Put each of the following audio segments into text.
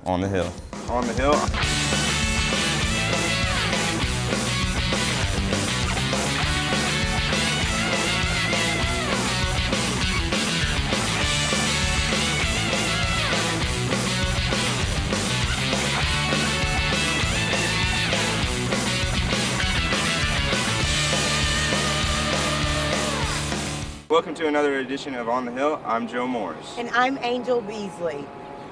On the hill. On the hill. Welcome to another edition of On the Hill. I'm Joe Morris. And I'm Angel Beasley.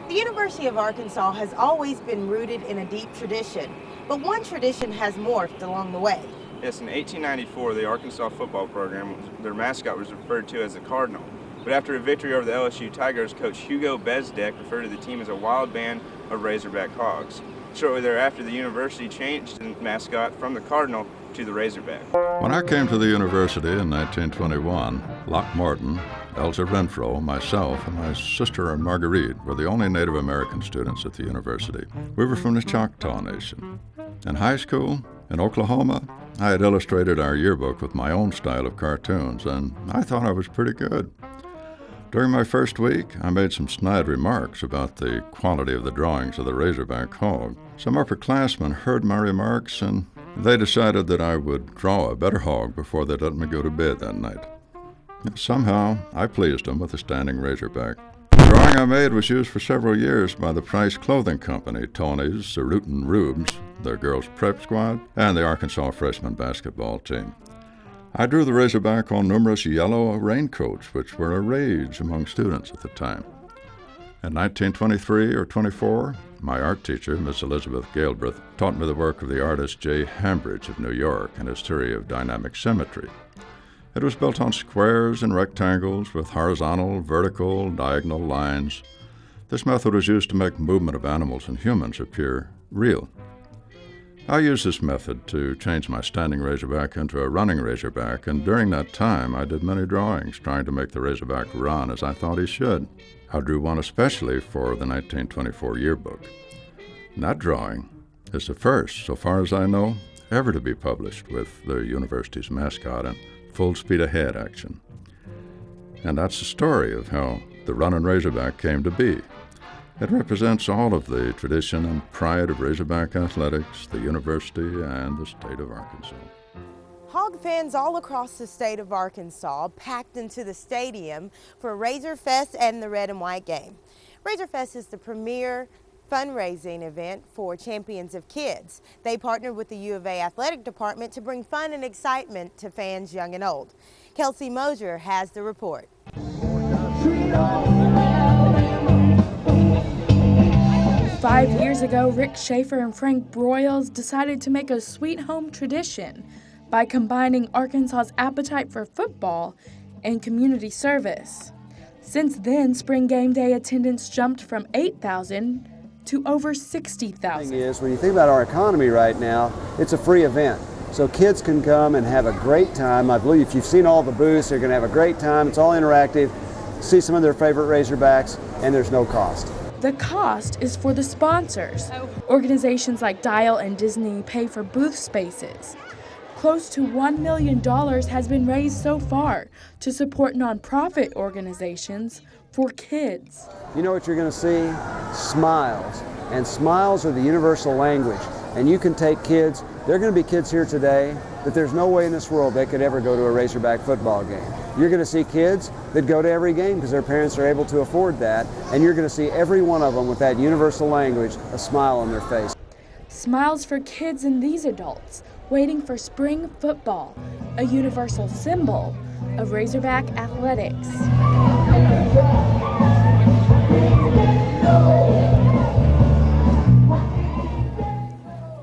The University of Arkansas has always been rooted in a deep tradition, but one tradition has morphed along the way. Yes, in 1894, the Arkansas football program, their mascot was referred to as the Cardinal. But after a victory over the LSU Tigers, Coach Hugo Bezdek referred to the team as a wild band of Razorback Hogs. Shortly thereafter, the university changed the mascot from the Cardinal to the Razorback. When I came to the university in 1921, Locke Morton, Elsa Renfro, myself, and my sister Marguerite were the only Native American students at the university. We were from the Choctaw Nation. In high school, in Oklahoma, I had illustrated our yearbook with my own style of cartoons, and I thought I was pretty good. During my first week, I made some snide remarks about the quality of the drawings of the Razorback hog. Some upperclassmen heard my remarks, and they decided that I would draw a better hog before they let me go to bed that night. Somehow, I pleased them with a standing Razorback. The drawing I made was used for several years by the Price Clothing Company, Tony's, Sarutan Rubes, their girls' prep squad, and the Arkansas freshman basketball team. I drew the Razorback on numerous yellow raincoats, which were a rage among students at the time. In 1923 or 24, my art teacher, Miss Elizabeth Galbraith, taught me the work of the artist J. Hambridge of New York and his theory of dynamic symmetry. It was built on squares and rectangles with horizontal, vertical, diagonal lines. This method was used to make movement of animals and humans appear real. I used this method to change my standing Razorback into a running Razorback, and during that time I did many drawings trying to make the Razorback run as I thought he should. I drew one especially for the 1924 yearbook. And that drawing is the first, so far as I know, ever to be published with the university's mascot in full speed ahead action. And that's the story of how the running Razorback came to be. It represents all of the tradition and pride of Razorback athletics, the university, and the state of Arkansas. Hog fans all across the state of Arkansas packed into the stadium for Razorfest and the Red and White game. Razorfest is the premier fundraising event for Champions of Kids. They partnered with the U of A athletic department to bring fun and excitement to fans young and old. Kelsey Mosier has the report. 5 years ago, Rick Schaefer and Frank Broyles decided to make a sweet home tradition by combining Arkansas's appetite for football and community service. Since then, spring game day attendance jumped from 8,000 to over 60,000. When you think about our economy right now, it's a free event. So kids can come and have a great time. I believe if you've seen all the booths, they're going to have a great time. It's all interactive. See some of their favorite Razorbacks, and there's no cost. The cost is for the sponsors. Organizations like Dial and Disney pay for booth spaces. Close to $1 million has been raised so far to support nonprofit organizations for kids. You know what you're going to see? Smiles. And smiles are the universal language. And you can take kids, there are going to be kids here today that there's no way in this world they could ever go to a Razorback football game. You're going to see kids that go to every game because their parents are able to afford that, and you're going to see every one of them with that universal language, a smile on their face. Smiles for kids and these adults waiting for spring football, a universal symbol of Razorback athletics.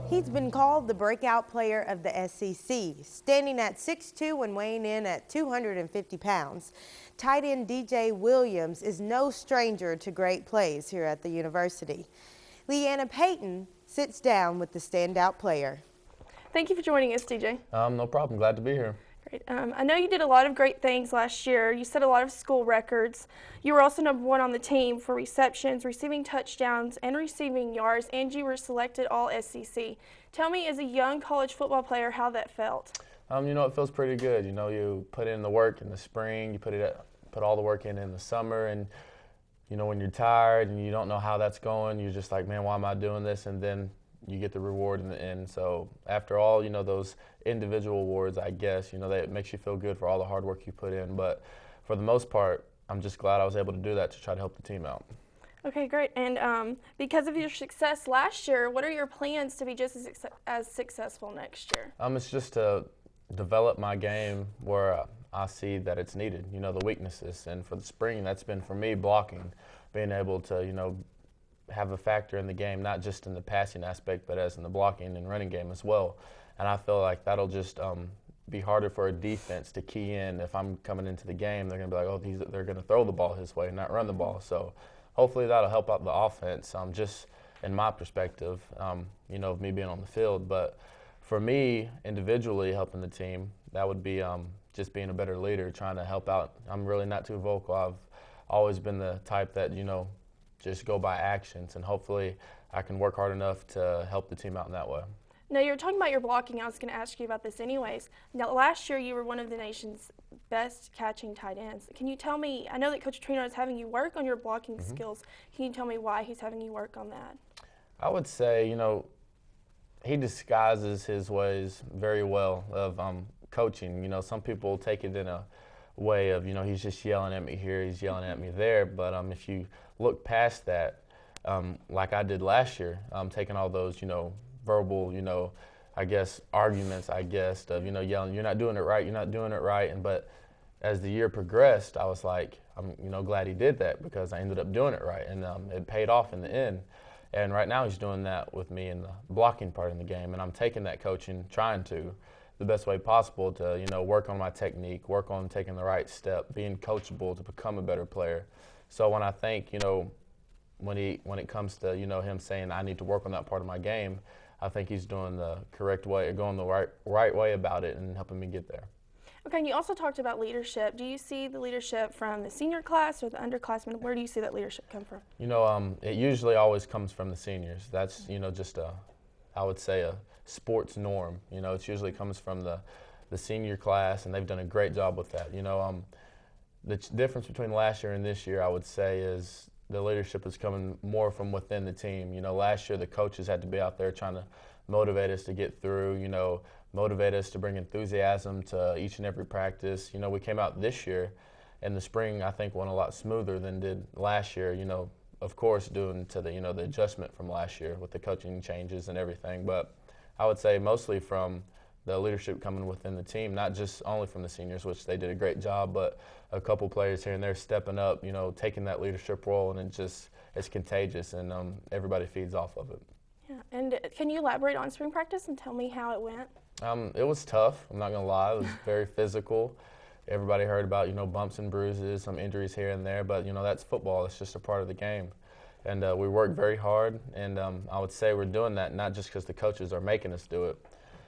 He's been called the breakout player of the SEC, standing at 6'2" and weighing in at 250 pounds. Tight end DJ Williams is no stranger to great plays here at the university. Leanna Payton sits down with the standout player. Thank you for joining us, DJ. No problem. Glad to be here. Great. I know you did a lot of great things last year. You set a lot of school records. You were also #1 on the team for receptions, receiving touchdowns, and receiving yards, and you were selected all SEC. Tell me, as a young college football player, how that felt. You know, it feels pretty good. You know, you put in the work in the spring, you put all the work in the summer, and when you're tired and you don't know how that's going, you're just like, man, why am I doing this? And then you get the reward in the end. So after all, those individual awards, I guess, that it makes you feel good for all the hard work you put in. But for the most part, I'm just glad I was able to do that to try to help the team out. Okay, great. And because of your success last year, what are your plans to be just as successful next year? It's just to develop my game where I see that it's needed, the weaknesses. And for the spring, that's been for me blocking, being able to, have a factor in the game, not just in the passing aspect, but as in the blocking and running game as well. And I feel like that'll just be harder for a defense to key in. If I'm coming into the game, they're going to be like, oh, they're going to throw the ball his way, not run the ball. So hopefully that'll help out the offense, just in my perspective, of me being on the field. But for me, individually helping the team, that would be just being a better leader, trying to help out. I'm really not too vocal. I've always been the type that, just go by actions, and hopefully I can work hard enough to help the team out in that way. Now, you were talking about your blocking. I was going to ask you about this anyways. Now, last year you were one of the nation's best catching tight ends. Can you tell me, I know that Coach Trino is having you work on your blocking skills. Can you tell me why he's having you work on that? I would say, he disguises his ways very well of coaching. Some people take it in a way of, he's just yelling at me here, he's yelling at me there. But if you look past that, like I did last year, taking all those, verbal, I guess, arguments, of, yelling, you're not doing it right, you're not doing it right. But as the year progressed, I was like, I'm, glad he did that, because I ended up doing it right, and it paid off in the end. And right now he's doing that with me in the blocking part in the game, and I'm taking that coaching, trying to, the best way possible to, work on my technique, work on taking the right step, being coachable to become a better player. So when I think, when it comes to, him saying I need to work on that part of my game, I think he's doing the correct way, or going the right way about it, and helping me get there. Okay, and you also talked about leadership. Do you see the leadership from the senior class or the underclassmen? Where do you see that leadership come from? It usually always comes from the seniors. That's, just I would say a sports norm. It usually comes from the senior class, and they've done a great job with that. The difference between last year and this year, I would say, is the leadership is coming more from within the team. Last year the coaches had to be out there trying to motivate us to get through, motivate us to bring enthusiasm to each and every practice. We came out this year, and the spring I think went a lot smoother than did last year, of course due to the, the adjustment from last year with the coaching changes and everything. But I would say mostly from the leadership coming within the team, not just only from the seniors, which they did a great job, but a couple players here and there stepping up, taking that leadership role, and it's contagious, and everybody feeds off of it. Yeah, and can you elaborate on spring practice and tell me how it went? It was tough, I'm not gonna lie. It was very physical. Everybody heard about, bumps and bruises, some injuries here and there, but that's football. It's just a part of the game. And we worked very hard, and I would say we're doing that not just because the coaches are making us do it.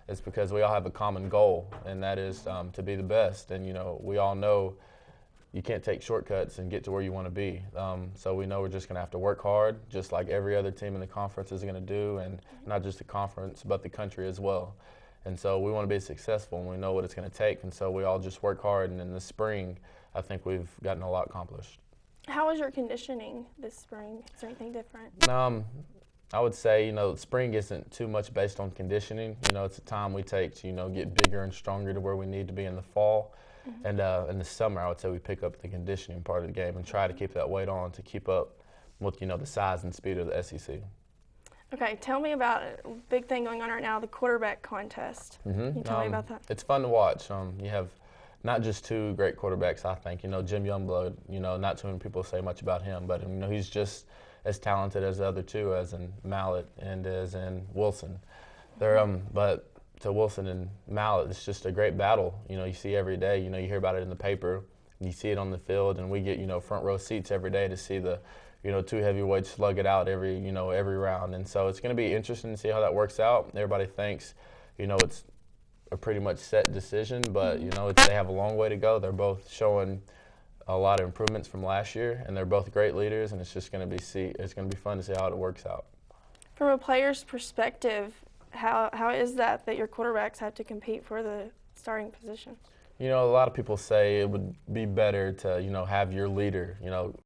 It's because we all have a common goal, and that is to be the best. And we all know you can't take shortcuts and get to where you want to be. So we know we're just going to have to work hard, just like every other team in the conference is going to do, and not just the conference, but the country as well. And so we want to be successful, and we know what it's going to take. And so we all just work hard, and in the spring, I think we've gotten a lot accomplished. How was your conditioning this spring? Is there anything different? I would say, spring isn't too much based on conditioning. It's a time we take to, get bigger and stronger to where we need to be in the fall. And in the summer, I would say we pick up the conditioning part of the game and try to keep that weight on to keep up with, the size and speed of the SEC. Okay, tell me about a big thing going on right now, the quarterback contest. Can you tell me about that? It's fun to watch. You have not just two great quarterbacks, I think. Jim Youngblood, not too many people say much about him, but, he's just as talented as the other two, as in Mallett and as in Wilson. But to Wilson and Mallett, it's just a great battle. You see every day. You hear about it in the paper, you see it on the field, and we get front row seats every day to see the two heavyweights slug it out every round. And so it's going to be interesting to see how that works out. Everybody thinks it's a pretty much set decision, but they have a long way to go. They're both showing a lot of improvements from last year, and they're both great leaders, and it's just going to be fun to see how it works out. From a player's perspective, how is that your quarterbacks have to compete for the starting position? A lot of people say it would be better to have your leader